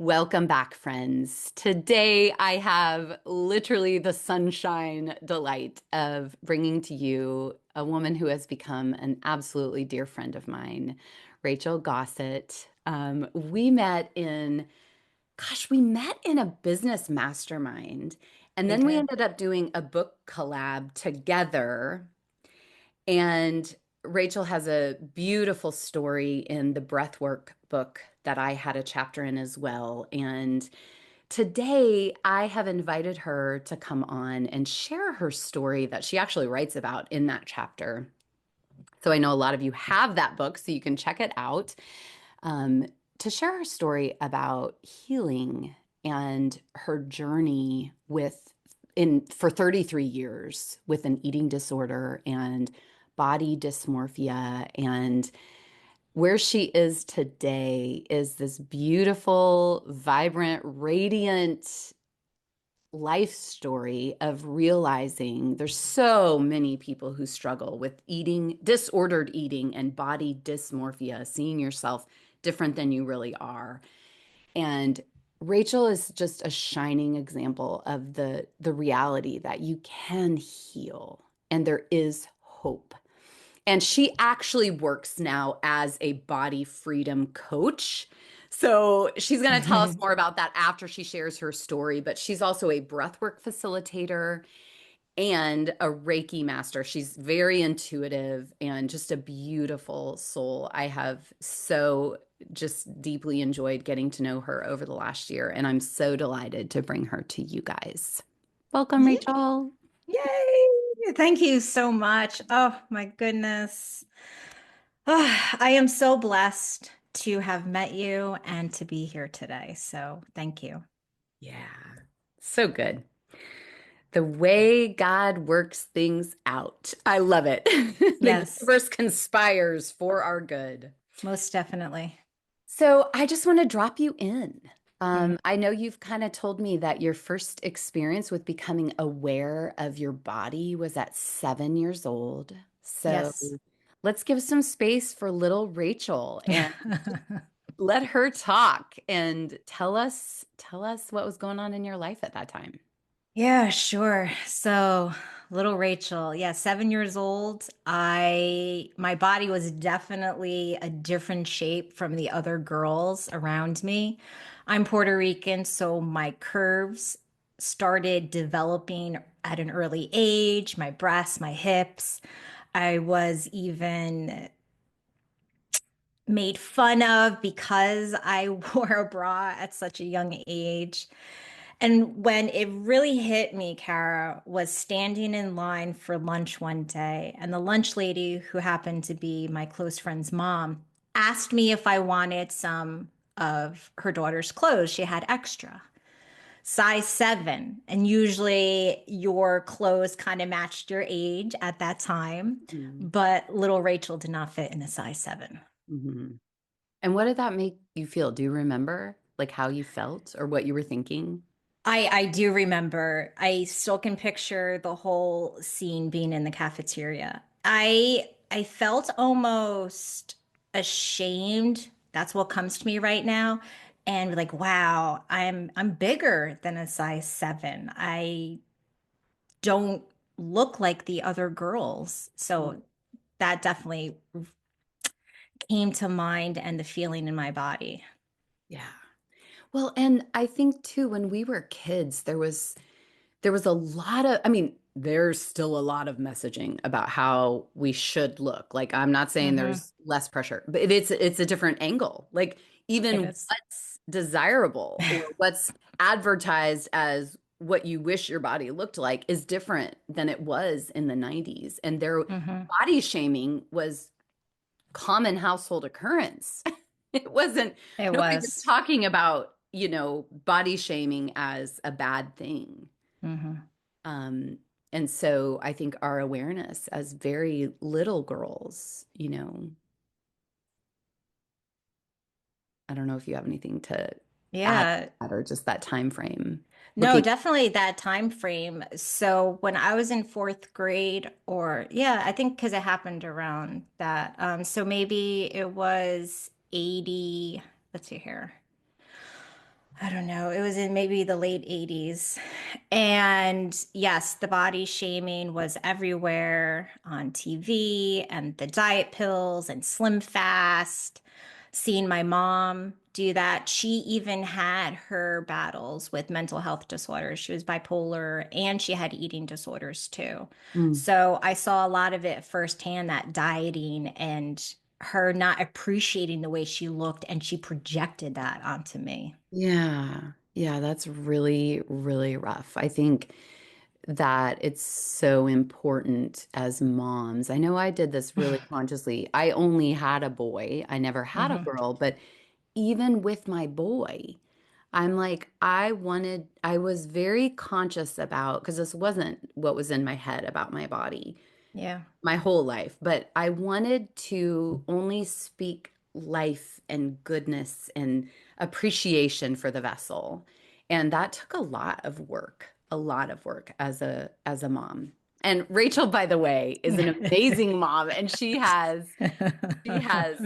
Welcome back, friends. Today, I have literally the sunshine delight of bringing to you a woman who has become an absolutely dear friend of mine, Rachel Gossett. We met in a business mastermind, and We then we did. ended up doing a book collab together. And Rachel has a beautiful story in the Breathwork book that I had a chapter in as well. And today I have invited her to come on and share her story that she actually writes about in that chapter. So I know a lot of you have that book, so you can check it out. Um, to share her story about healing and her journey with in for 33 years with an eating disorder and body dysmorphia, and where she is today is this beautiful, vibrant, radiant life story of realizing there's so many people who struggle with eating, disordered eating, and body dysmorphia, seeing yourself different than you really are. And Rachel is just a shining example of the reality that you can heal and there is hope. And she actually works now as a body freedom coach. So she's going to tell us more about that after she shares her story. But she's also a breathwork facilitator and a Reiki master. She's very intuitive and just a beautiful soul. I have so just deeply enjoyed getting to know her over the last year. And I'm so delighted to bring her to you guys. Welcome, Yeah. Rachel. Yay. Thank you so much. Oh my goodness. I am so blessed to have met you and to be here today. So thank you. Yeah, so good. The way God works things out. I love it. The Yes, universe conspires for our good. most definitely. So I just want to drop you in. Mhm. I know you've kind of told me that your first experience with becoming aware of your body was at 7 years old. So Yes. let's give some space for little Rachel and let her talk and tell us what was going on in your life at that time. Yeah, sure. So, little Rachel, yeah, 7 years old. My body was definitely a different shape from the other girls around me. I'm Puerto Rican, so my curves started developing at an early age, my breasts, my hips. I was even made fun of because I wore a bra at such a young age. And when it really hit me, Kara, was standing in line for lunch one day, and the lunch lady, who happened to be my close friend's mom, asked me if I wanted some of her daughter's clothes. She had extra. Size 7. And usually your clothes kind of matched your age at that time, but little Rachel did not fit in a size 7. Mhm. And what did that make you feel? Do you remember like how you felt or what you were thinking? I do remember. I still can picture the whole scene being in the cafeteria. I felt almost ashamed. That's what comes to me right now. And like, wow, I'm bigger than a size 7. I don't look like the other girls. Mm. So that definitely came to mind and the feeling in my body. Yeah. Well, and I think too, when we were kids, there was a lot of, I mean, there's still a lot of messaging about how we should look. Like, I'm not saying Hmm. there's less pressure, but it's a different angle. Like, It even is. what's desirable or what's advertised as what you wish your body looked like is different than it was in the 90s. And their Hmm. body shaming was common household occurrence. It wasn't, It nobody was was. talking about, body shaming as a bad thing. Hmm. Um, and so I think our awareness as very little girls, I don't know if you have anything to add to Yeah. that or just that time frame. No, Looking, definitely that time frame. So when I was in fourth grade, or yeah, I think because it happened around that. So maybe it was 80, let's see here. I don't know, it was in maybe the late 80s. And yes, the body shaming was everywhere on TV and the diet pills and Slim Fast. Seeing my mom do that. She even had her battles with mental health disorders. She was bipolar and she had eating disorders too. Mm. So I saw a lot of it firsthand, that dieting and her not appreciating the way she looked, and she projected that onto me. Yeah. Yeah, that's really, really rough. I think that it's so important as moms. I know I did this really consciously. I only had a boy, I never had a Hmm. girl, but even with my boy, I'm like, I was very conscious about, because this wasn't what was in my head about my body Yeah. my whole life, but I wanted to only speak life and goodness and appreciation for the vessel. And that took a lot of work as a mom. And Rachel, by the way, is an amazing mom, and she has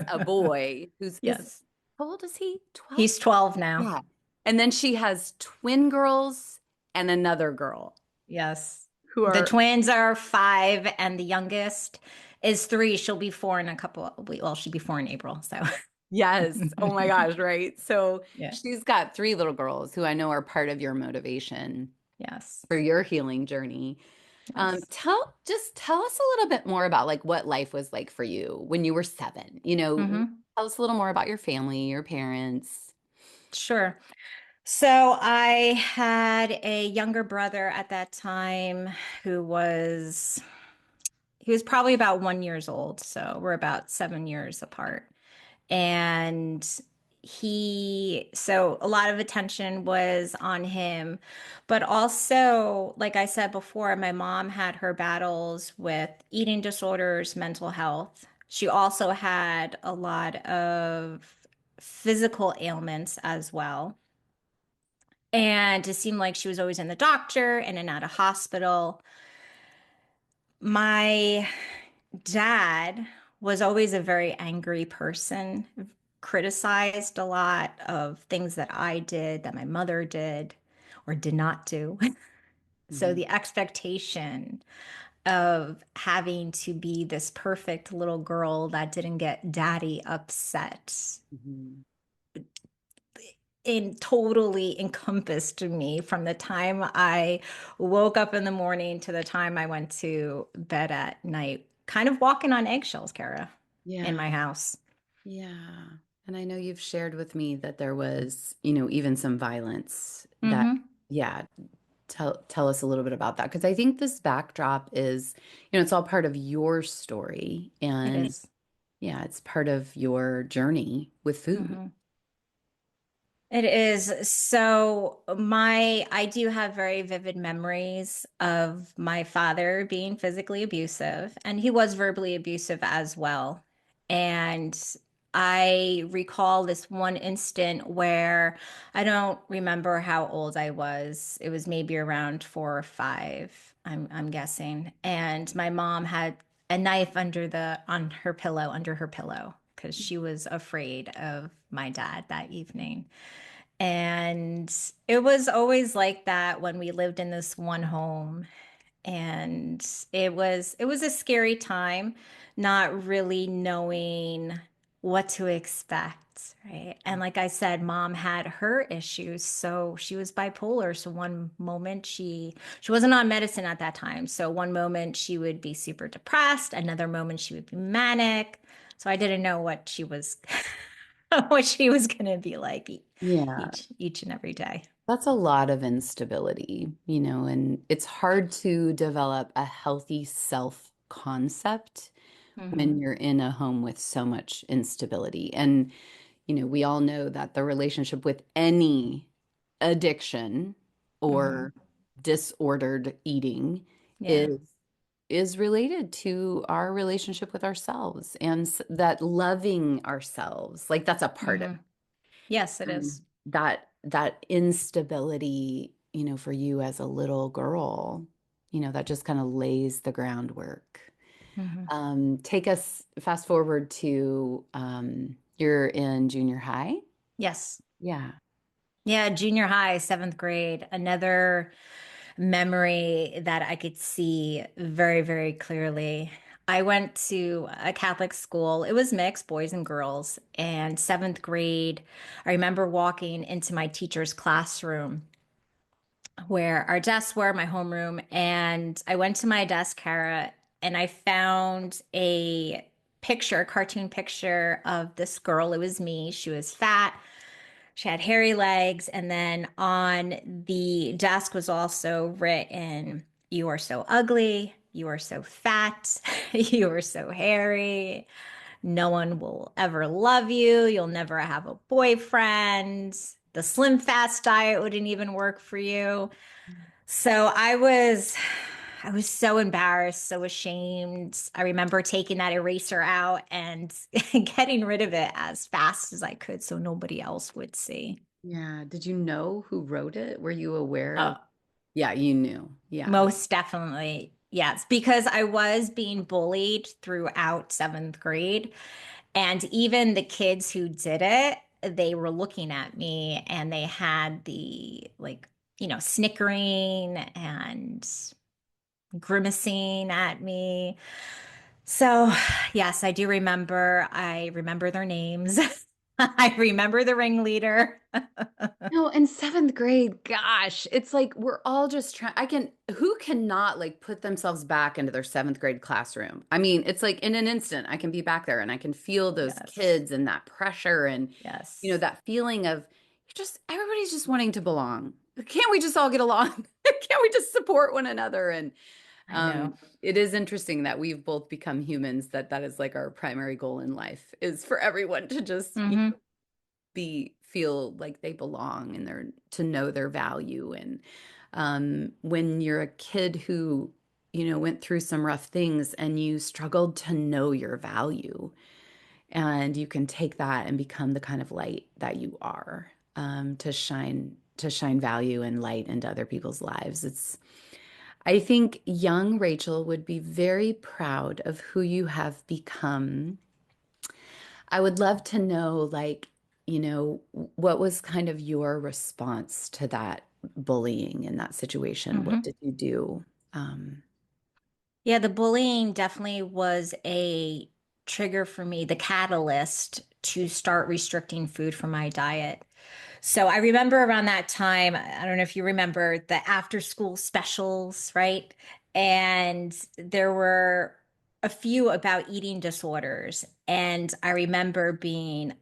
a boy who's is Yes. how old is he? 12? He's 12 now. Yeah. And then she has twin girls and another girl Yes. who The are twins are 5 and the youngest is 3. She'll be 4 in a couple well, she'll be 4 in April, so. yes. Oh my gosh, right? So Yeah. she's got three little girls who I know are part of your motivation Yes. for your healing journey. Yes. Tell us a little bit more about like what life was like for you when you were 7. Hmm. Tell us a little more about your family, your parents. Sure. So I had a younger brother at that time who was he was probably about 1 years old. So we're about 7 years apart. And so a lot of attention was on him. But also, like I said before, my mom had her battles with eating disorders, mental health. She also had a lot of physical ailments as well. And it seemed like she was always in the doctor, in and out of hospital. My dad was always a very angry person, criticized a lot of things that I did, that my mother did or did not do. So Mhm, the expectation of having to be this perfect little girl that didn't get daddy upset mhm. totally encompassed me from the time I woke up in the morning to the time I went to bed at night, kind of walking on eggshells, Kara, in Yeah. my house. Yeah. And I know you've shared with me that there was, even some violence that, Hmm. yeah, tell us a little bit about that. Because I think this backdrop is, it's all part of your story. It And is. yeah, it's part of your journey with food. Mm-hmm. It is. So I do have very vivid memories of my father being physically abusive, and he was verbally abusive as well. And I recall this one instant where I don't remember how old I was. It was maybe around 4 or 5, I'm guessing. And my mom had a knife on her pillow, under her pillow, because she was afraid of my dad that evening. And it was always like that when we lived in this one home. And it was a scary time, not really knowing what to expect, right? And like I said, mom had her issues. So she was bipolar. So one moment she wasn't on medicine at that time. So one moment she would be super depressed, another moment she would be manic. So I didn't know what she was what she was going to be like Yeah. each and every day. That's a lot of instability, and it's hard to develop a healthy self concept when Hmm. you're in a home with so much instability. And, we all know that the relationship with any addiction Hmm. or disordered eating Yeah. is related to our relationship with ourselves and that loving ourselves. Like that's a part of Hmm. Yes, it and is. that instability, for you as a little girl, that just kind of lays the groundwork. Hmm. Take us fast forward to you're in junior high. Yes. Yeah. Yeah, junior high, seventh grade, another memory that I could see very, very clearly. I went to a Catholic school. It was mixed, boys and girls. And seventh grade, I remember walking into my teacher's classroom where our desks were, my homeroom. And I went to my desk, Kara, and I found a picture, a cartoon picture of this girl. It was me. She was fat. She had hairy legs. And then on the desk was also written, "You are so ugly. You are so fat. You are so hairy. No one will ever love you. You'll never have a boyfriend. The slim fast diet wouldn't even work for you." So I was so embarrassed, so ashamed. I remember taking that eraser out and getting rid of it as fast as I could so nobody else would see. Yeah. Did you know who wrote it? Were you aware of? Oh, Yeah, you knew. Yeah. most definitely. Yes, because I was being bullied throughout seventh grade. And even the kids who did it, they were looking at me and they had the like, snickering and grimacing at me. So, yes, I do remember. I remember their names. I remember the ringleader. No, in seventh grade, gosh, it's like we're all just trying. Who cannot like put themselves back into their seventh grade classroom? I mean, it's like in an instant, I can be back there and I can feel those Yes. kids and that pressure and, Yes. that feeling of everybody's just wanting to belong. Can't we just all get along? Can't we just support one another? And I know. it is interesting that we've both become humans, that is like our primary goal in life is for everyone to just, Hmm. feel like they belong and to know their value. And when you're a kid who, went through some rough things and you struggled to know your value, and you can take that and become the kind of light that you are, to shine value and light into other people's lives. I think young Rachel would be very proud of who you have become. I would love to know, like, what was kind of your response to that bullying in that situation? What Hmm. did you do? Um, Yeah, the bullying definitely was a trigger for me, the catalyst to start restricting food from my diet. So I remember around that time, I don't know if you remember the after school specials, right? And there were a few about eating disorders. And I remember being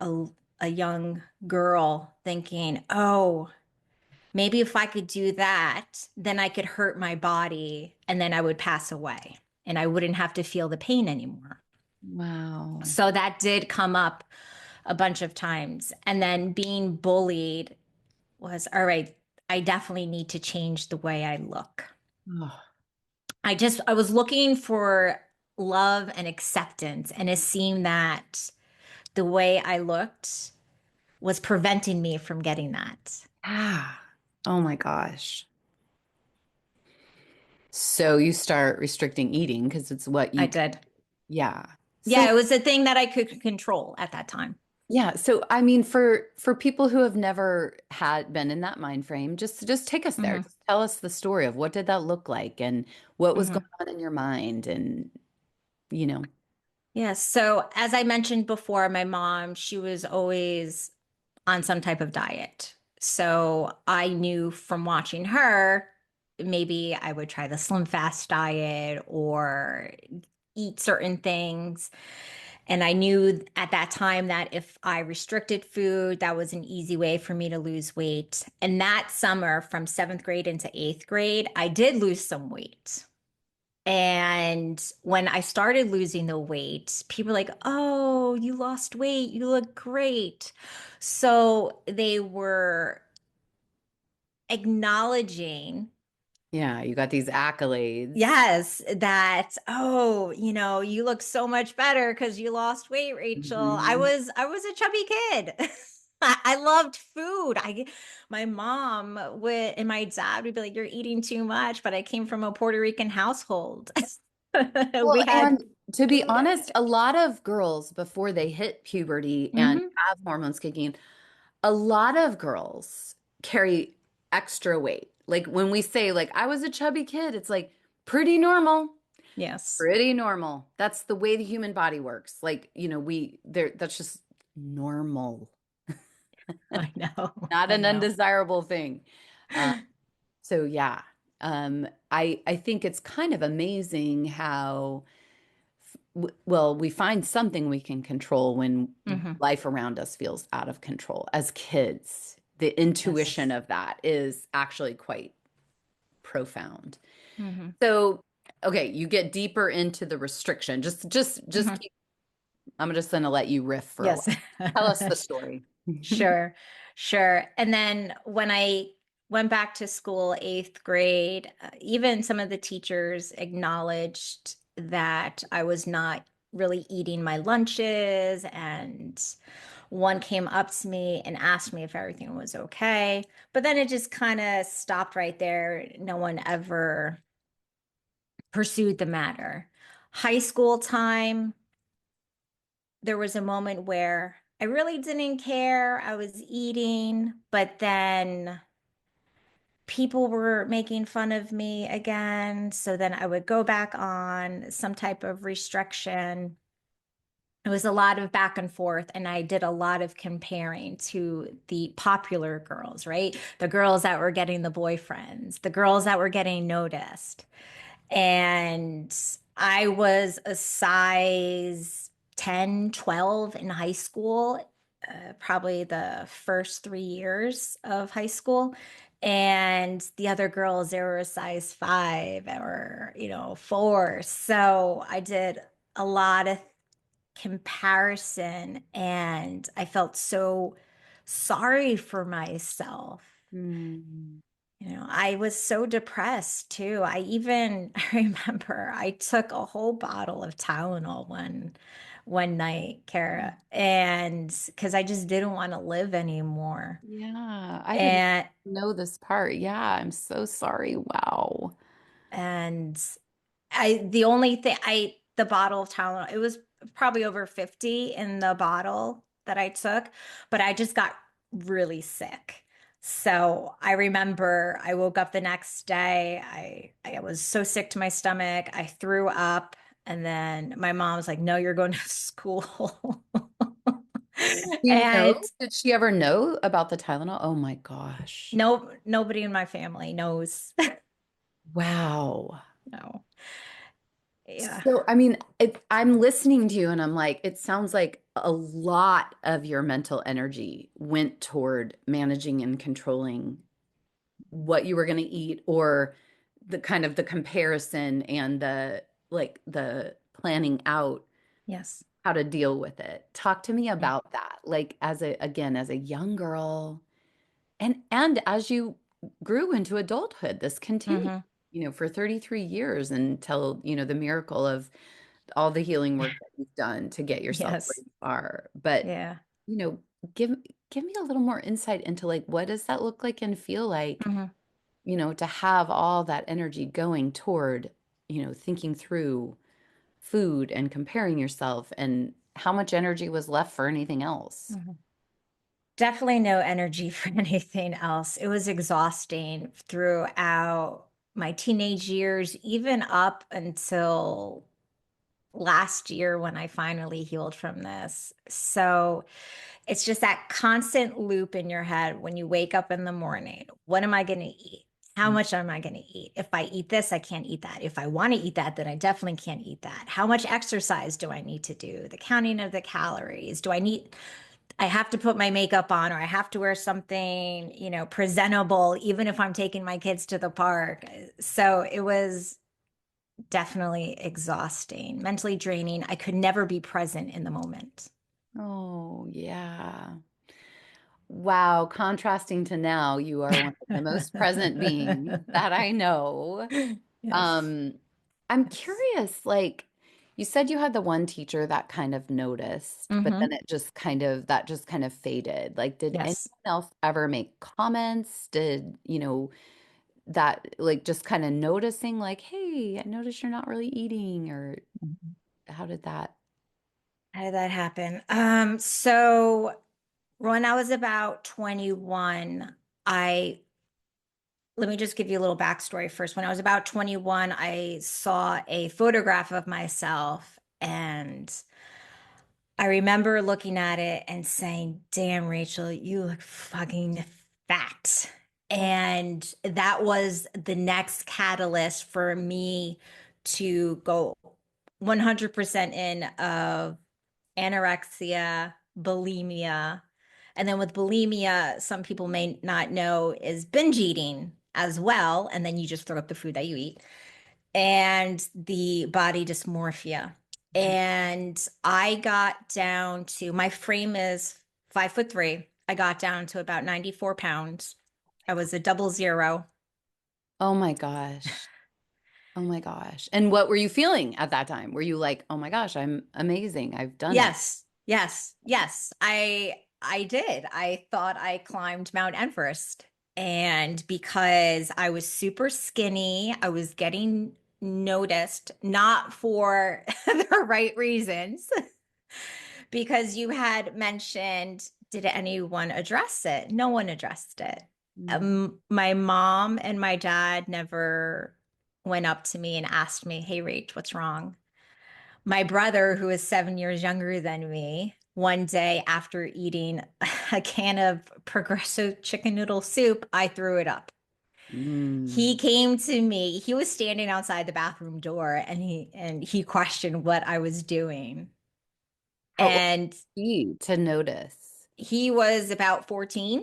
a young girl thinking, oh, maybe if I could do that, then I could hurt my body and then I would pass away and I wouldn't have to feel the pain anymore. wow. So that did come up a bunch of times. And then being bullied was all right, I definitely need to change the way I look. Oh, I was looking for love and acceptance, and it seemed that the way I looked was preventing me from getting that. ah. Oh my gosh. So you start restricting eating because it's what I you, did. yeah. Yeah, So it was a thing that I could control at that time. yeah, so I mean, for people who have never had been in that mind frame, just take us there. Hmm. Just tell us the story of what did that look like and what was going Hmm. on in your mind and you know. Yes. So, as I mentioned before, my mom, she was always on some type of diet. So, I knew from watching her, maybe I would try the slim fast diet or eat certain things. And I knew at that time that if I restricted food, that was an easy way for me to lose weight. And that summer, from seventh grade into eighth grade, I did lose some weight. And when I started losing the weight, people were like, "Oh, you lost weight. You look great." So they were acknowledging, Yeah, you got these accolades. yes, that, "Oh, you look so much better because you lost weight, Rachel." Mhm. I was a chubby kid. I loved food. My mom would and my dad would be like, "You're eating too much," but I came from a Puerto Rican household. Well, We had and to be food every honest, day. a lot of girls before they hit puberty and Hmm. have hormones kicking in, a lot of girls carry extra weight. Like when we say like I was a chubby kid, it's like pretty normal. Yes. Pretty normal. That's the way the human body works. Like, we there that's just normal, I know. not I an know. undesirable thing. Uh, so yeah. I think it's kind of amazing how well, we find something we can control when Hmm. life around us feels out of control. As kids, the intuition Yes. of that is actually quite profound. Hmm. So, okay, you get deeper into the restriction. Just Hmm. keep, I'm just gonna let you riff for a Yes. while. Tell us the story. Sure. Sure. And then when I went back to school, eighth grade, even some of the teachers acknowledged that I was not really eating my lunches. And one came up to me and asked me if everything was okay. But then it just kind of stopped right there. No one ever pursued the matter. High school time, there was a moment where I really didn't care. I was eating, but then people were making fun of me again. So then I would go back on some type of restriction. It was a lot of back and forth, and I did a lot of comparing to the popular girls, right? The girls that were getting the boyfriends, the girls that were getting noticed. And I was a size 10, 12 in high school, probably the first 3 years of high school. And the other girls, they were a size 5 or, 4. So I did a lot of comparison and I felt so sorry for myself. Hmm. I was so depressed too. I remember I took a whole bottle of Tylenol one night, Kara, and because I just didn't want to live anymore. Yeah, I didn't And know this part. Yeah, I'm so sorry. Wow. and the only thing the bottle of Tylenol, it was probably over 50 in the bottle that I took, but I just got really sick. So I remember I woke up the next day. I was so sick to my stomach. I threw up. And then my mom was like, no, you're going to school. You know, And did she ever know about the Tylenol? Oh my gosh. nobody in my family knows. Wow. No. Yeah. So, I mean, I'm listening to you and I'm like, it sounds like a lot of your mental energy went toward managing and controlling what you were going to eat or the kind of the comparison and the planning out Yes. how to deal with it. Talk to me about that. Like as a young girl and as you grew into adulthood, this continued, Hmm. for 33 years until, the miracle of all the healing work that you've done to get yourself where Yes. you are. But, Yeah. you know, give me a little more insight into like what does that look like and feel like, Hmm. to have all that energy going toward, thinking through food and comparing yourself and how much energy was left for anything else. Hmm. Definitely no energy for anything else. It was exhausting throughout my teenage years, even up until last year when I finally healed from this. So it's just that constant loop in your head when you wake up in the morning. What am I going to eat? How much am I going to eat? If I eat this, I can't eat that. If I want to eat that, then I definitely can't eat that. How much exercise do I need to do? The counting of the calories. I have to put my makeup on or I have to wear something, presentable, even if I'm taking my kids to the park. So it was definitely exhausting, mentally draining. I could never be present in the moment. Oh, yeah. Wow, contrasting to now, you are one of the most present beings that I know. Yes. Um, I'm Yes. curious, like you said you had the one teacher that kind of noticed, but then Hmm. that just kind of faded. Like, did anyone Yes. else ever make comments? Did, that like just kind of noticing like, hey, I noticed you're not really eating, or Mhm. how did that? How did that happen? So when I was about 21, I let me just give you a little backstory first. When I was about 21, I saw a photograph of myself, and I remember looking at it and saying, "Damn, Rachel, you look fucking fat." And that was the next catalyst for me to go 100% in of anorexia, bulimia. And then with bulimia, some people may not know is binge eating as well. And then you just throw up the food that you eat, and the body dysmorphia. And I got down to, my frame is 5'3". I got down to about 94 pounds. I was a double zero. Oh my gosh. Oh my gosh. And what were you feeling at that time? Were you like, "Oh my gosh, I'm amazing. I've done it." Yes, yes, yes. I did. I thought I climbed Mount Everest. And because I was super skinny, I was getting noticed, not for the right reasons. Because you had mentioned, did anyone address it? No one addressed it. Mm. My mom and my dad never went up to me and asked me, "Hey, Rach, what's wrong?" My brother, who is 7 years younger than me, one day after eating a can of Progresso chicken noodle soup, I threw it up. He Mm. came to me. He was standing outside the bathroom door, and he questioned what I was doing. How old And were you to notice? he was about 14.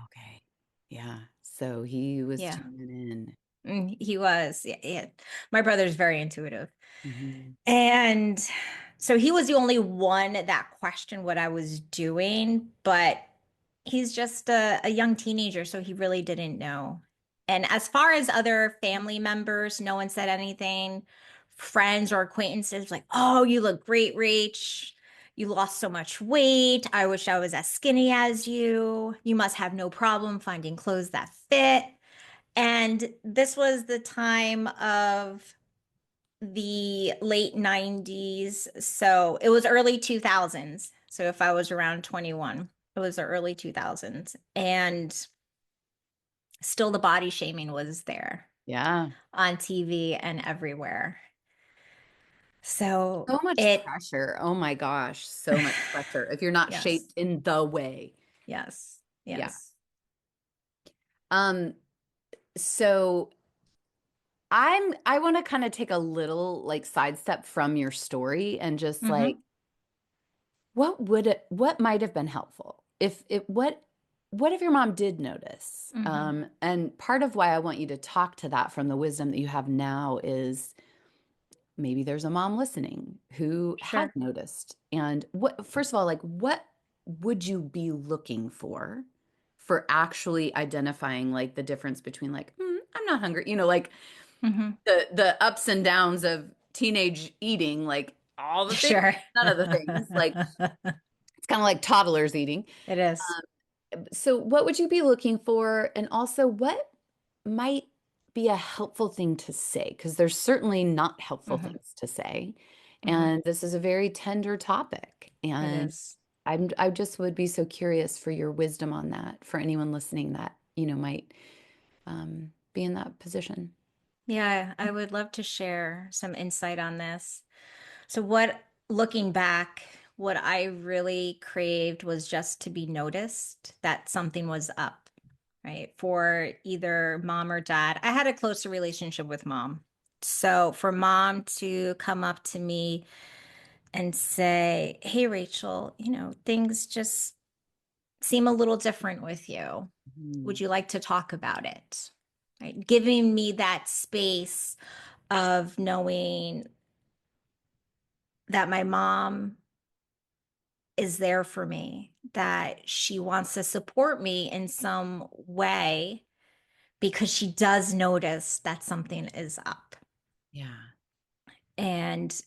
Okay. Yeah. So he was Yeah, tuning in. he was. Yeah, yeah. My brother's very intuitive. Mhm. And so he was the only one that questioned what I was doing, but he's just a young teenager, so he really didn't know. And as far as other family members, no one said anything. Friends or acquaintances like, "Oh, you look great, Rach. You lost so much weight. I wish I was as skinny as you. You must have no problem finding clothes that fit." And this was the time of the late 90s. So it was early 2000s. So if I was around 21, it was the early 2000s. And still the body shaming was there Yeah. on TV and everywhere. So So much it, pressure. Oh my gosh, so much pressure. If you're not yes, shaped in the way. yes, Yeah. yes. Um, so I want to kind of take a little like sidestep from your story and just like Mm-hmm, what might have been helpful if what if your mom did notice? mm-hmm. And part of why I want you to talk to that from the wisdom that you have now is maybe there's a mom listening who has Sure. noticed. And what, first of all, like what would you be looking for actually identifying like the difference between like, I'm not hungry, like Mm-hmm. the ups and downs of teenage eating, like all the things, Sure. none of the things. Like it's kind of like toddlers eating. It is. So what would you be looking for? And also what might be a helpful thing to say? Because there's certainly not helpful Mm-hmm, things to say. mm-hmm. And this is a very tender topic. It And is. I just would be so curious for your wisdom on that, for anyone listening that, might be in that position. Yeah, I would love to share some insight on this. So looking back, what I really craved was just to be noticed that something was up, right? For either mom or dad. I had a closer relationship with mom. So for mom to come up to me and say, "Hey, Rachel, things just seem a little different with you. Would Mhm. you like to talk about it?" Right? Giving me that space of knowing that my mom is there for me, that she wants to support me in some way because she does notice that something is up. Yeah. And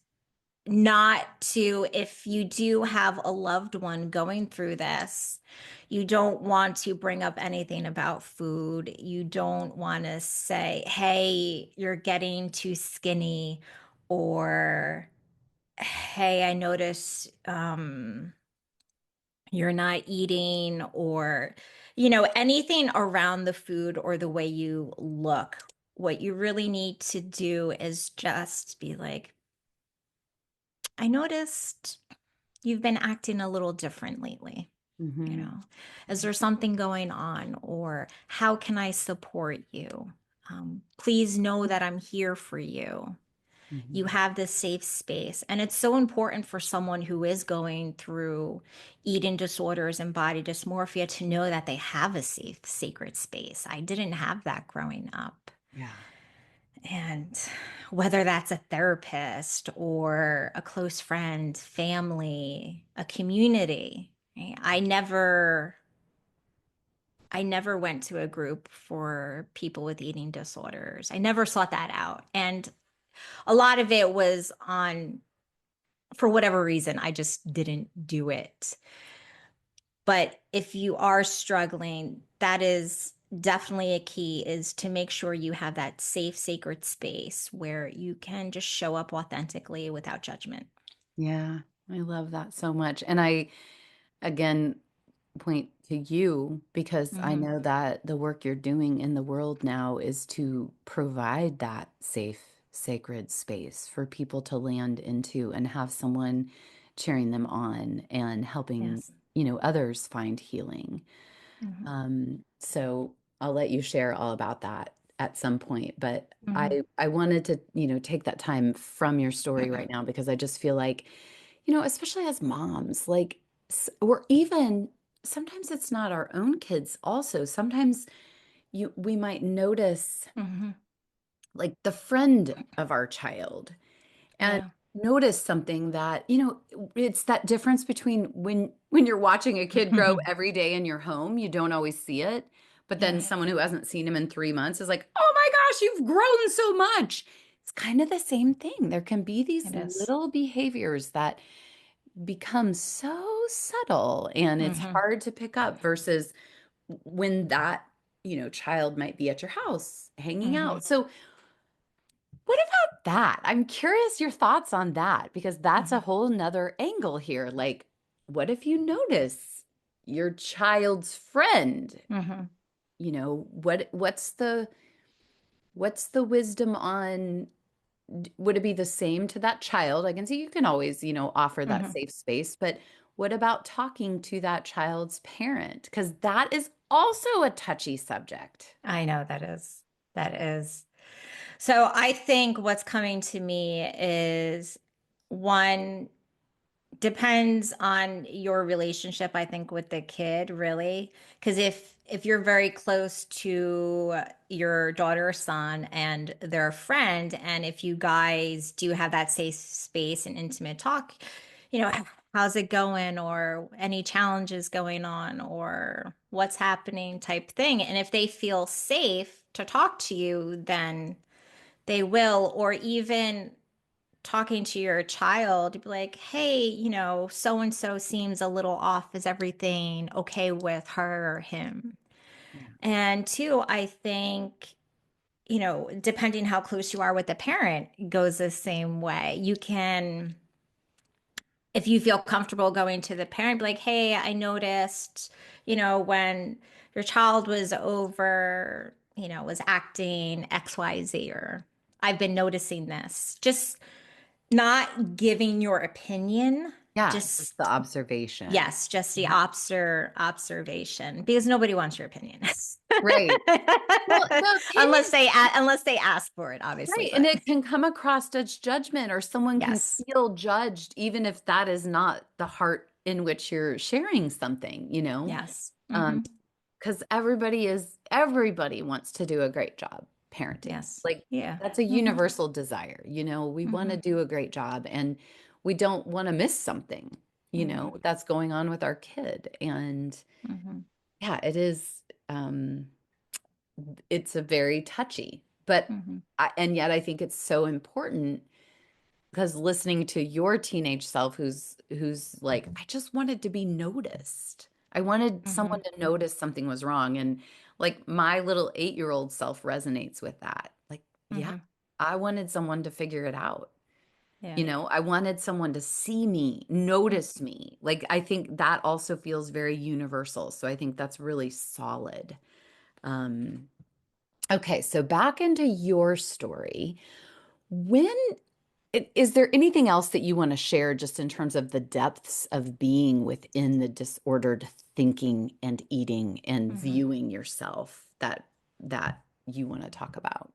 not to, if you do have a loved one going through this, you don't want to bring up anything about food. You don't want to say, "Hey, you're getting too skinny," or, "Hey, I notice you're not eating," or Anything around the food or the way you look, what you really need to do is just be like, I noticed you've been acting a little different lately. You Hmm. know, is there something going on, or how can I support you? Please know that I'm here for you. You Hmm. have this safe space. And it's so important for someone who is going through eating disorders and body dysmorphia to know that they have a safe, sacred space. I didn't have that growing up. Yeah. And whether that's a therapist or a close friend, family, a community, right? I never went to a group for people with eating disorders. I never sought that out. And a lot of it was on, for whatever reason, I just didn't do it. But if you are struggling, that is definitely a key, is to make sure you have that safe, sacred space where you can just show up authentically without judgment. Yeah. I love that so much. And I, again, point to you because I Hmm. know that the work you're doing in the world now is to provide that safe, sacred space for people to land into and have someone cheering them on and helping, Yes. others find healing. Hmm. So I'll let you share all about that at some point, but Hmm. I wanted to, take that time from your story right now because I just feel like, especially as moms, like, or even sometimes it's not our own kids also. Sometimes we might notice Hmm. like the friend of our child and Yeah. notice something that, it's that difference between when you're watching a kid grow Hmm. every day in your home, you don't always see it, but then Yeah, someone who hasn't seen him in 3 months is like, "Oh my gosh, you've grown so much." It's kind of the same thing. There can be these it is. little behaviors that become so subtle and it's Hmm. hard to pick up versus when that, child might be at your house hanging Hmm. out. So what about that? I'm curious your thoughts on that because that's a Hmm. whole nother angle here. Like, what if you notice your child's friend? Hmm. What's the wisdom on would it be the same to that child? I can see you can always, offer that Hmm. safe space, but what about talking to that child's parent? Because that is also a touchy subject. I know that is. That is. So I think what's coming to me is, one, depends on your relationship, I think, with the kid, really. Because if you're very close to your daughter or son and their friend, and if you guys do have that safe space and intimate talk, you know, how's it going, or any challenges going on, or what's happening type thing. And if they feel safe to talk to you, then they will. Or even talking to your child, be like, hey, so and so seems a little off. Is everything okay with her or him? Yeah. And two, I think, depending how close you are with the parent, goes the same way. You can, if you feel comfortable going to the parent, be like, hey, I noticed, when your child was over, was acting XYZ, or I've been noticing this. Just not giving your opinion, Yeah, just the just, observation. yes, just the Mhm. observation, because nobody wants your opinion. Right. Well, the unless opinion, they unless they ask for it, obviously. right. And But it can come across as judgment, or someone can yes. feel judged, even if that is not the heart in which you're sharing something. Yes. Um, Hmm. because everybody wants to do a great job parenting. Yes. Like Yeah. that's a Hmm. universal desire. We want to Hmm. do a great job and we don't want to miss something, Hmm. that's going on with our kid. And Hmm. yeah, it's a very touchy, but Hmm. and yet I think it's so important because listening to your teenage self who's like, I just wanted to be noticed. I wanted Hmm. someone to notice something was wrong. And like my little 8-year-old self resonates with that. Like, yeah, Hmm. I wanted someone to figure it out. Yeah. I wanted someone to see me, notice me. Like, I think that also feels very universal. So I think that's really solid. Um, okay, so back into your story. When is there anything else that you want to share just in terms of the depths of being within the disordered thinking and eating and Hmm. viewing yourself that you want to talk about?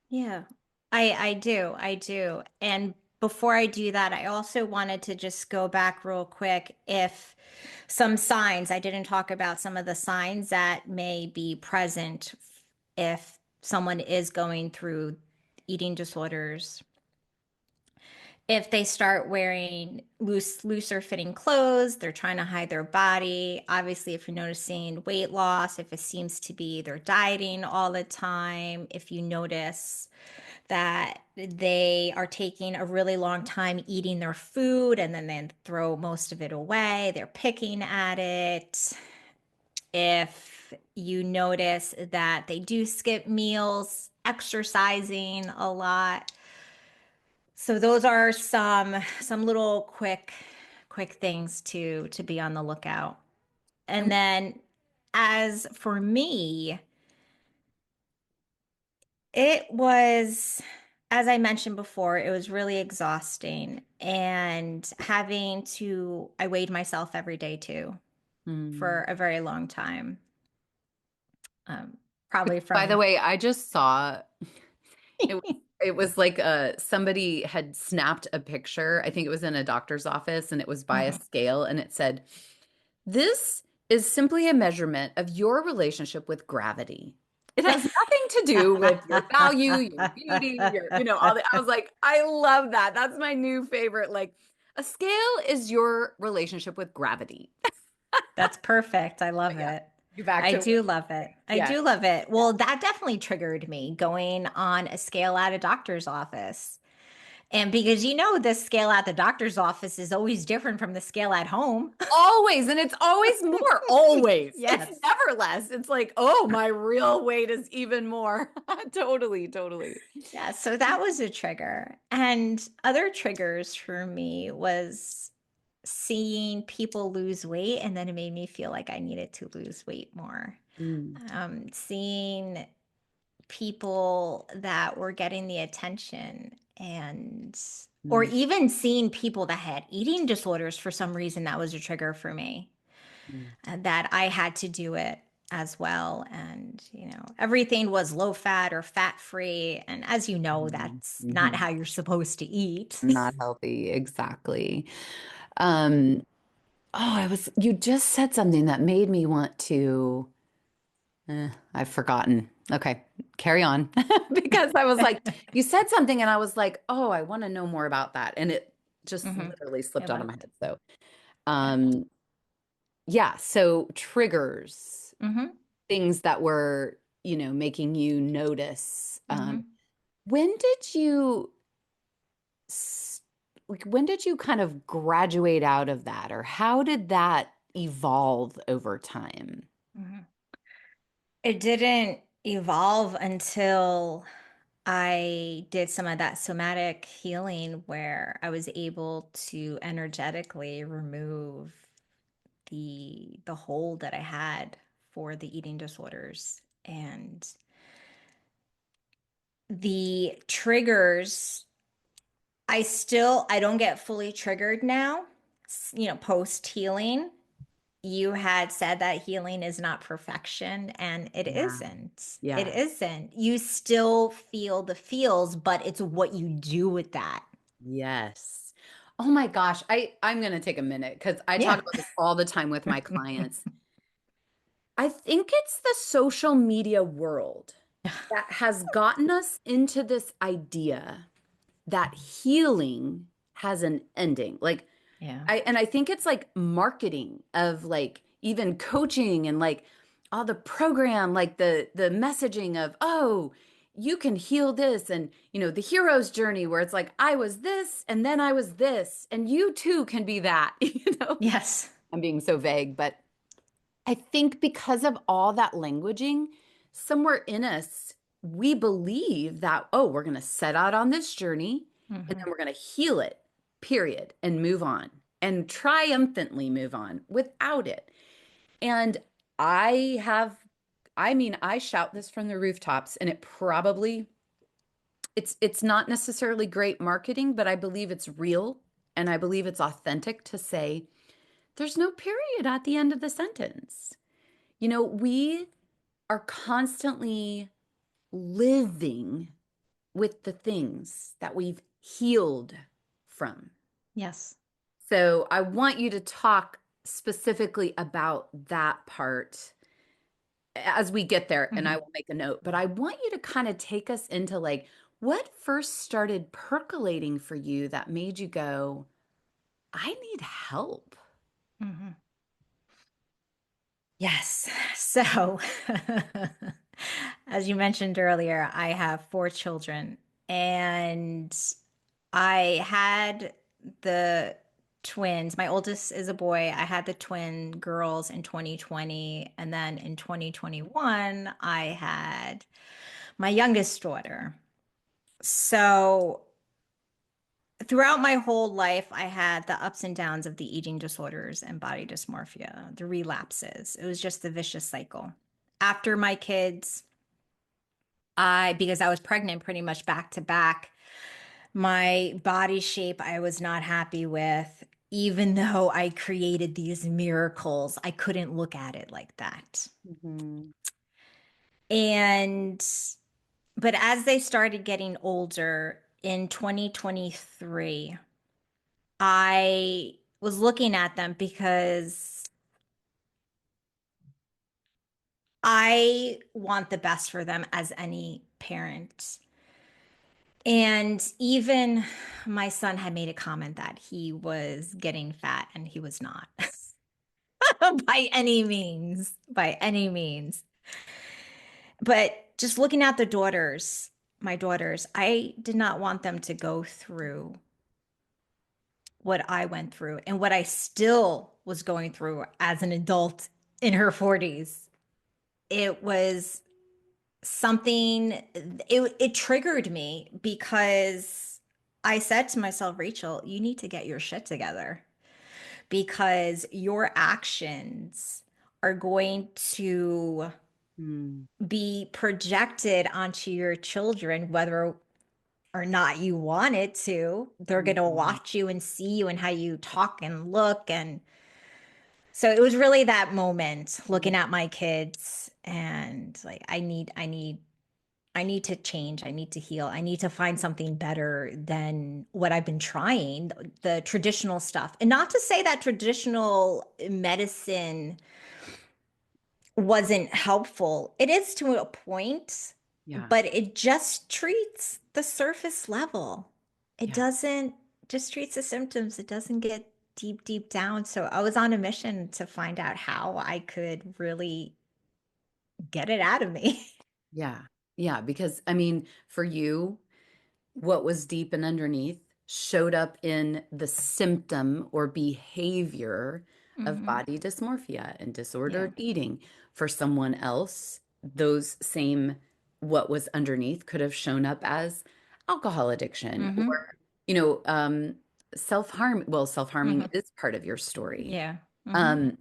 Yeah. I do. And before I do that, I also wanted to just go back real quick if some signs, I didn't talk about some of the signs that may be present if someone is going through eating disorders. If they start wearing looser fitting clothes, they're trying to hide their body. Obviously, if you're noticing weight loss, if it seems to be they're dieting all the time, if you notice that they are taking a really long time eating their food and then throw most of it away, they're picking at it. If you notice that they do skip meals, exercising a lot, so those are some little quick things to be on the lookout. And And then as for me, it was, as I mentioned before, it was really exhausting and I weighed myself every day too for mm. a very long time. Probably By the from, way, I just saw it was it was like somebody had snapped a picture. I think it was in a doctor's office and it was by a Mhm. scale and it said, "This is simply a measurement of your relationship with gravity. It has nothing to do with your value, your beauty, all the." I was like, I love that. That's my new favorite. Like, a scale is your relationship with gravity. That's perfect. I But love yeah, it. you back I to what do you love were it. saying. I Yeah. do love it. Well, that definitely triggered me going on a scale at a doctor's office. And because the scale at the doctor's office is always different from the scale at home. Always, and it's always more. Always. It's Yes. never less. It's like, oh, my real weight is even more. Totally, totally. Yeah, so that was a trigger. And other triggers for me was seeing people lose weight, and then it made me feel like I needed to lose weight more. Mm, Seeing people that were getting the attention or mm, even seeing people that had eating disorders for some reason that was a trigger for me mm, and that I had to do it as well. And everything was low fat or fat free, and as you know, mm, that's not mhm. how you're supposed to eat. Not healthy. Exactly. Um, you just said something that made me want to, I've forgotten. Okay, carry on. Because I was like, you said something and I was like, oh, I want to know more about that. And it just Hmm. literally It slipped out of my left. head. So, Yeah. um, yeah, so triggers, Hmm. things that were, making you notice. Hmm. When did you s- when did you kind of graduate out of that, or how did that evolve over time? Hmm. It didn't evolve until I did some of that somatic healing where I was able to energetically remove the hold that I had for the eating disorders and the triggers. I don't get fully triggered now, post healing. You had said that healing is not perfection, and it Yeah. isn't. It Yeah. isn't. You still feel the feels, but it's what you do with that. Yes. Oh my gosh. I'm going to take a minute because I talk Yeah. about this all the time with my clients. I think it's the social media world that has gotten us into this idea that healing has an ending. Like, Yeah. I think it's like marketing of like even coaching and like all the program, like the messaging of, oh, you can heal this, and the hero's journey where it's like I was this and then I was this and you too can be that. Yes. I'm being so vague, but I think because of all that languaging, somewhere in us, we believe that, oh, we're going to set out on this journey And Hmm. then we're going to heal it, period, and move on and triumphantly move on without it. And I have, I mean, I shout this from the rooftops, and it's not necessarily great marketing, but I believe it's real and I believe it's authentic to say there's no period at the end of the sentence. We are constantly living with the things that we've healed from. Yes. So I want you to talk specifically about that part as we get there, and I Hmm. will make a note. But I want you to kind of take us into like what first started percolating for you that made you go, I need help. Hmm. Yes. So, as you mentioned earlier, I have four children, and I had the twins. My oldest is a boy. I had the twin girls in 2020. And then in 2021, I had my youngest daughter. So throughout my whole life, I had the ups and downs of the eating disorders and body dysmorphia, the relapses. It was just a vicious cycle. After my kids, because I was pregnant pretty much back to back, my body shape I was not happy with. Even though I created these miracles, I couldn't look at it like that. Mhm. And, but as they started getting older in 2023, I was looking at them because I want the best for them as any parent. And even my son had made a comment that he was getting fat and he was not by any means, by any means. But just looking at my daughters, I did not want them to go through what I went through and what I still was going through as an adult in her 40s. It was something, it triggered me because I said to myself, Rachel, you need to get your shit together because your actions are going to Mm, be projected onto your children, whether or not you want it to. They're going to mhm. watch you and see you and how you talk and look. And so it was really that moment looking at my kids and like, I need to change. I need to heal. I need to find something better than what I've been trying, the traditional stuff. And not to say that traditional medicine wasn't helpful. It is to a point, Yeah, but it just treats the surface level. It yeah, doesn't just treats the symptoms. It doesn't get deep, deep down. So I was on a mission to find out how I could really get it out of me. yeah, yeah. Because I mean, for you, what was deep and underneath showed up in the symptom or behavior of Hmm. body dysmorphia and Yeah. disordered eating. For someone else, those same what was underneath could have shown up as alcohol addiction Hmm. or, you know, um, self-harm. Well, self-harming Hmm. is part of your story. Yeah. Hmm. Um,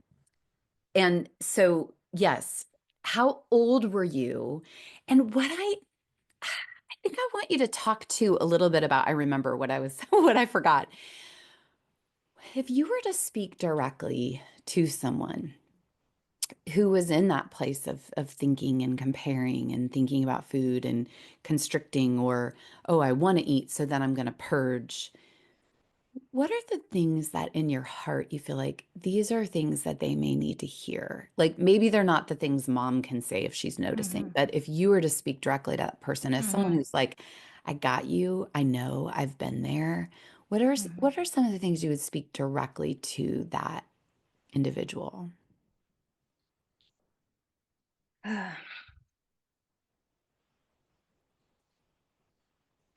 and so, yes, how old were you? And I think I want you to talk to a little bit about, I remember what I was, what I forgot. If you were to speak directly to someone who was in that place of thinking and comparing and thinking about food and constricting or, oh, I want to eat, so then I'm going to purge. What are the things that in your heart you feel like these are things that they may need to hear? Like maybe they're not the things mom can say if she's noticing, Hmm. but if you were to speak directly to that person as someone Hmm. who's like, I got you, I know, I've been there. Hmm. What are some of the things you would speak directly to that individual?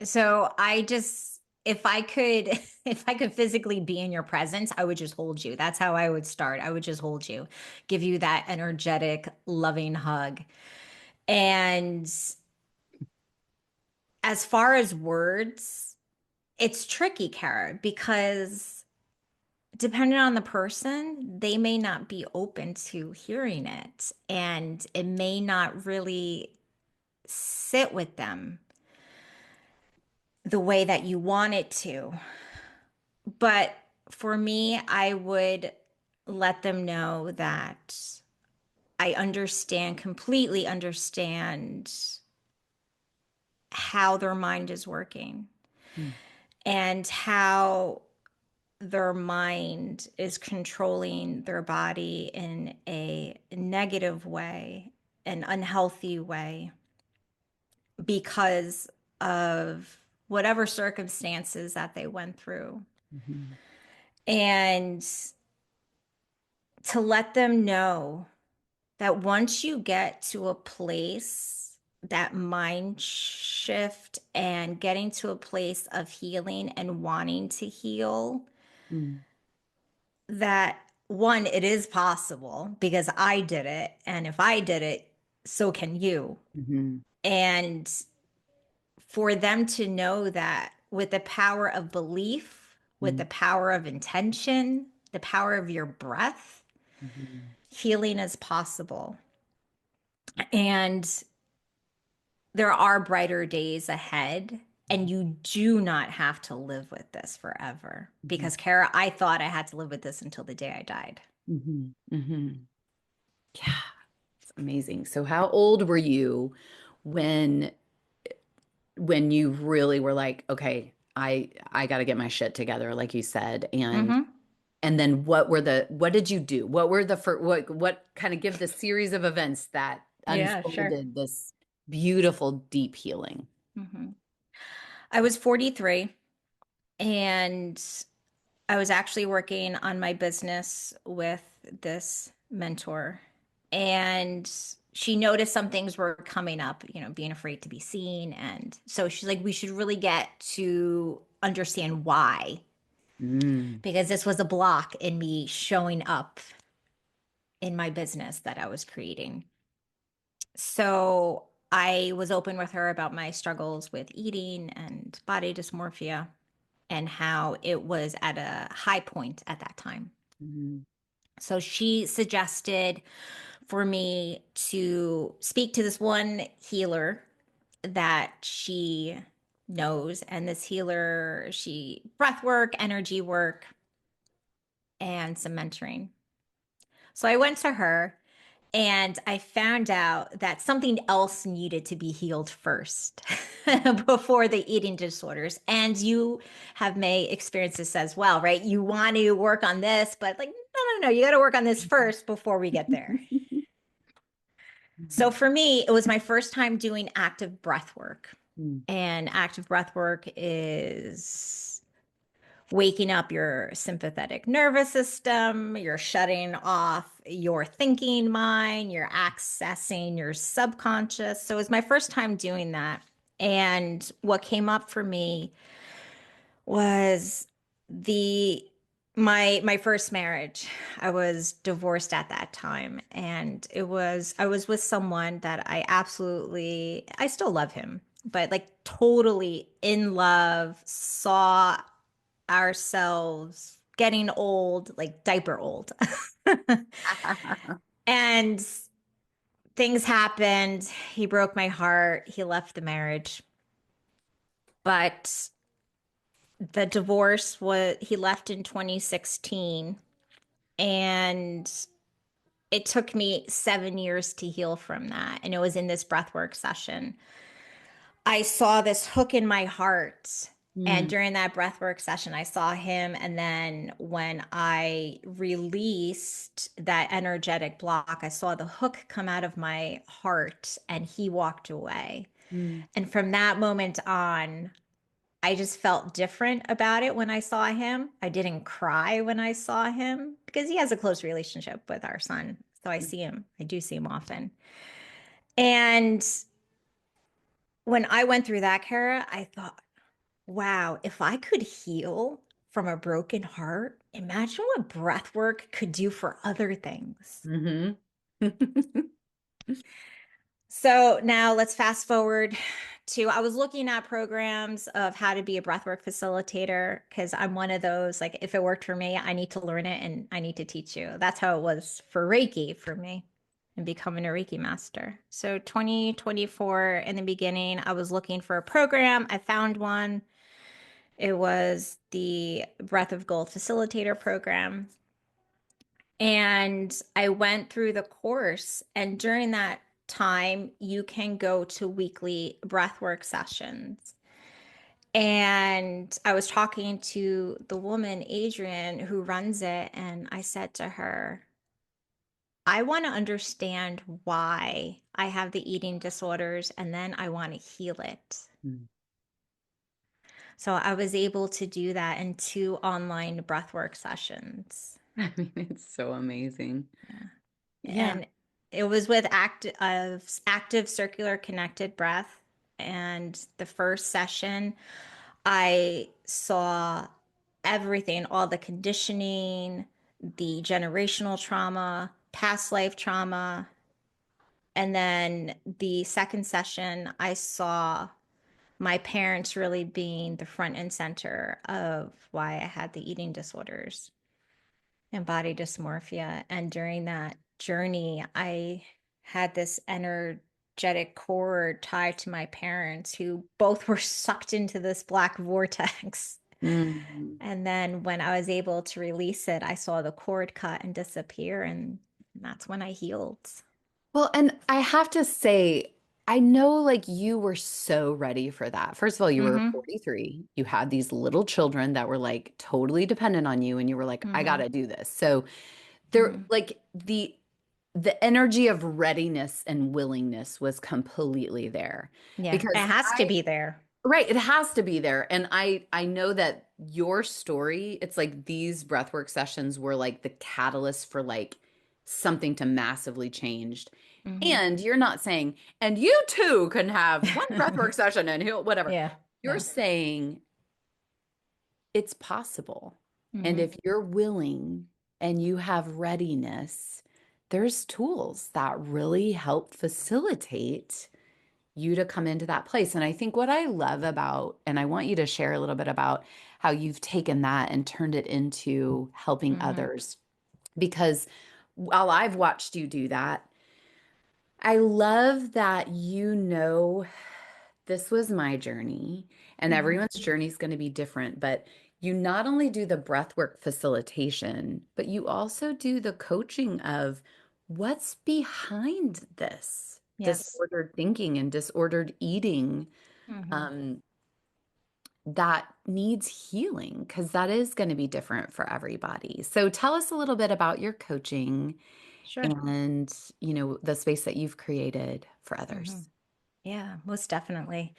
So I just, if I could, if I could physically be in your presence, I would just hold you. That's how I would start. I would just hold you, give you that energetic, loving hug. And as far as words, it's tricky, Kara, because depending on the person, they may not be open to hearing it, and it may not really sit with them the way that you want it to. But for me, I would let them know that I understand, completely understand how their mind is working Mm, and how their mind is controlling their body in a negative way, an unhealthy way, because of whatever circumstances that they went through. mhm, And to let them know that once you get to a place, that mind shift and getting to a place of healing and wanting to heal, mm, that one, it is possible because I did it. And if I did it, so can you. mhm, And for them to know that with the power of belief, with the mm, power of intention, the power of your breath, mhm, healing is possible. And there are brighter days ahead. And you do not have to live with this forever. mhm, Because, Kara, I thought I had to live with this until the day I died. mhm, mhm. Yeah, it's amazing. So how old were you when you really were like, okay, I got to get my shit together, like you said, Mm-hmm. and then what did you do? What were the first, what kind of give the series of events that Yeah, sure. unfolded this beautiful deep healing? Mm-hmm. I was 43 and I was actually working on my business with this mentor. And she noticed some things were coming up, being afraid to be seen. And so she's like, we should really get to understand why, Mm, because this was a block in me showing up in my business that I was creating. So I was open with her about my struggles with eating and body dysmorphia and how it was at a high point at that time. mhm, So she suggested for me to speak to this one healer that she knows. And this healer, she breath work, energy work, and some mentoring. So I went to her and I found out that something else needed to be healed first before the eating disorders. And you have may experience this as well, right? You want to work on this, but like, no, no, no, you got to work on this first before we get there. So mhm, for me, it was my first time doing active breath work. mm, And active breath work is waking up your sympathetic nervous system, you're shutting off your thinking mind, you're accessing your subconscious. So it was my first time doing that. And what came up for me was the my first marriage. I was divorced at that time and I was with someone that I still love him, but like totally in love, saw ourselves getting old, like diaper old. And things happened. He broke my heart. He left the marriage. But the divorce was, he left in 2016. And it took me 7 years to heal from that. And it was in this breathwork session. I saw this hook in my heart. And mm, during that breathwork session, I saw him. And then when I released that energetic block, I saw the hook come out of my heart and he walked away. mm, And from that moment on, I just felt different about it when I saw him. I didn't cry when I saw him because he has a close relationship with our son. So I see him, I do see him often. And when I went through that, Kara, I thought, wow, if I could heal from a broken heart, imagine what breath work could do for other things. mhm. So now let's fast forward too. I was looking at programs of how to be a breathwork facilitator because I'm one of those, like, if it worked for me, I need to learn it and I need to teach you. That's how it was for Reiki for me and becoming a Reiki master. So 2024 in the beginning, I was looking for a program. I found one. It was the Breath of Gold Facilitator program. And I went through the course, and during that time, you can go to weekly breathwork sessions. And I was talking to the woman, Adrienne, who runs it, and I said to her, I want to understand why I have the eating disorders, and then I want to heal it. Mm. So I was able to do that in 2 online breathwork sessions. I mean, it's so amazing. Yeah. Yeah. And it was with active circular connected breath. And the first session, I saw everything, all the conditioning, the generational trauma, past life trauma. And then the second session, I saw my parents really being the front and center of why I had the eating disorders and body dysmorphia. And during that journey, I had this energetic cord tied to my parents who both were sucked into this black vortex. Mm. And then when I was able to release it, I saw the cord cut and disappear. And that's when I healed. Well, and I have to say, I know like you were so ready for that. First of all, you were Mm-hmm. 43. You had these little children that were like totally dependent on you, and you were like, I Mm-hmm. gotta do this. So there, Mm-hmm. like the energy of readiness and willingness was completely there Yeah, it because has to be there. right, it has to be there. And I know that your story, it's like these breathwork sessions were like the catalyst for like something to massively change. Mm-hmm. And you're not saying, and you too can have one breathwork session and he'll whatever. Yeah. You're No. saying it's possible. And Mm-hmm. if you're willing and you have readiness, there's tools that really help facilitate you to come into that place. And I think what I love about, and I want you to share a little bit about how you've taken that and turned it into helping Mm-hmm. others. Because while I've watched you do that, I love that you know this was my journey, and Mm-hmm. everyone's journey is going to be different. But you not only do the breathwork facilitation, but you also do the coaching of what's behind this Yes. disordered thinking and disordered eating Mm-hmm. um, that needs healing, because that is going to be different for everybody. So tell us a little bit about your coaching Sure. and, the space that you've created for Mm-hmm. others. Yeah, most definitely.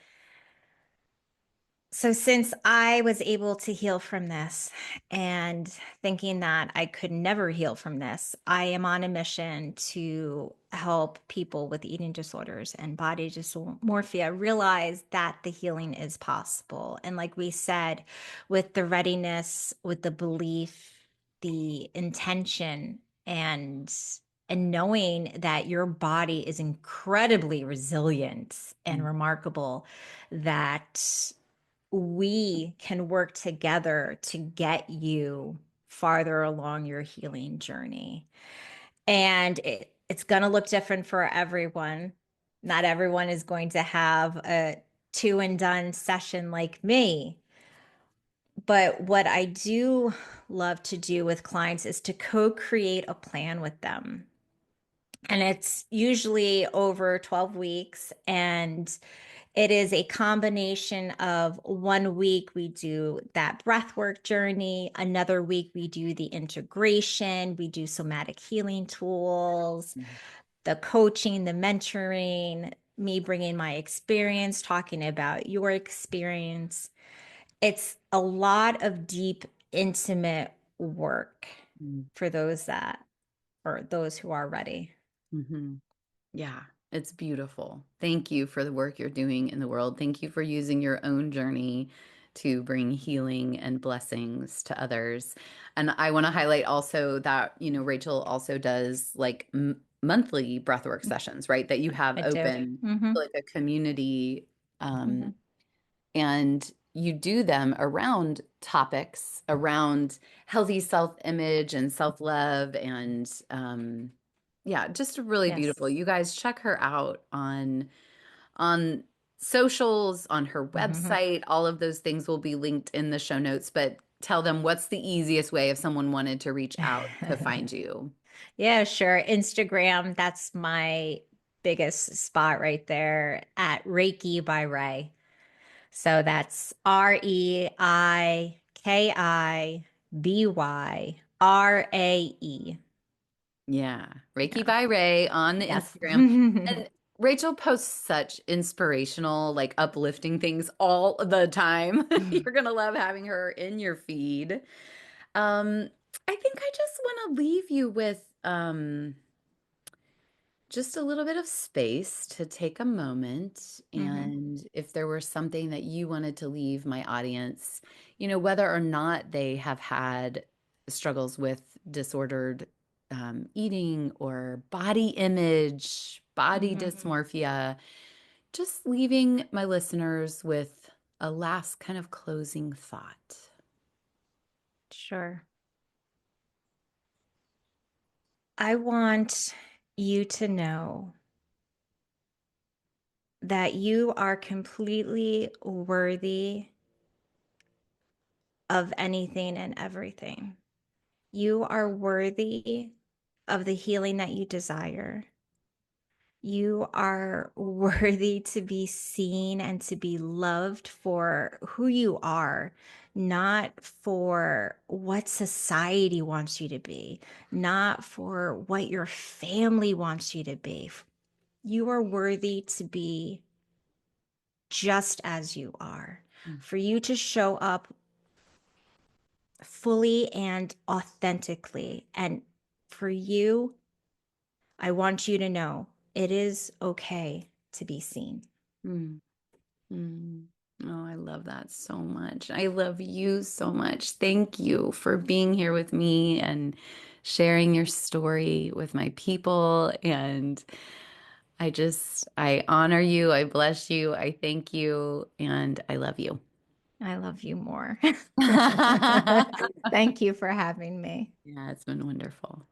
So, since I was able to heal from this and thinking that I could never heal from this, I am on a mission to help people with eating disorders and body dysmorphia realize that the healing is possible. And, like we said, with the readiness, with the belief, the intention, and knowing that your body is incredibly resilient and Mm, remarkable, that we can work together to get you farther along your healing journey. And it's going to look different for everyone. Not everyone is going to have a two and done session like me. But what I do love to do with clients is to co create a plan with them. And it's usually over 12 weeks. And it is a combination of one week we do that breathwork journey, another week we do the integration, we do somatic healing tools, mm, the coaching, the mentoring, me bringing my experience, talking about your experience. It's a lot of deep, intimate work mm, for those that, or those who are ready. mhm. Yeah, it's beautiful. Thank you for the work you're doing in the world. Thank you for using your own journey to bring healing and blessings to others. And I want to highlight also that, Rachel also does like m monthly breathwork sessions, right? That you have I do. open, Mm-hmm. like a community. Um, Mhm. and you do them around topics around healthy self-image and self-love and yeah, just really beautiful. Yes. You guys check her out on socials, on her Mhm. website. All of those things will be linked in the show notes, but tell them what's the easiest way if someone wanted to reach out to find you. Yeah, sure. Instagram, that's my biggest spot right there at Reiki by Ray. So that's ReikibYRAE. Yeah. Reiki Yeah. by Ray on the Yes. Instagram. And Rachel posts such inspirational, like uplifting things all the time. You're gonna love having her in your feed. Um, I think I just want to leave you with just a little bit of space to take a moment. Hmm. And if there were something that you wanted to leave my audience, whether or not they have had struggles with disordered eating or body image, body Hmm. dysmorphia, just leaving my listeners with a last kind of closing thought. Sure. I want you to know that you are completely worthy of anything and everything. You are worthy of the healing that you desire. You are worthy to be seen and to be loved for who you are, not for what society wants you to be, not for what your family wants you to be. You are worthy to be just as you are, for you to show up fully and authentically. And for you, I want you to know it is okay to be seen. Mm. Mm. Oh, I love that so much. I love you so much. Thank you for being here with me and sharing your story with my people. And I honor you. I bless you. I thank you. And I love you. I love you more. Yeah, Thank you for having me. it's been wonderful.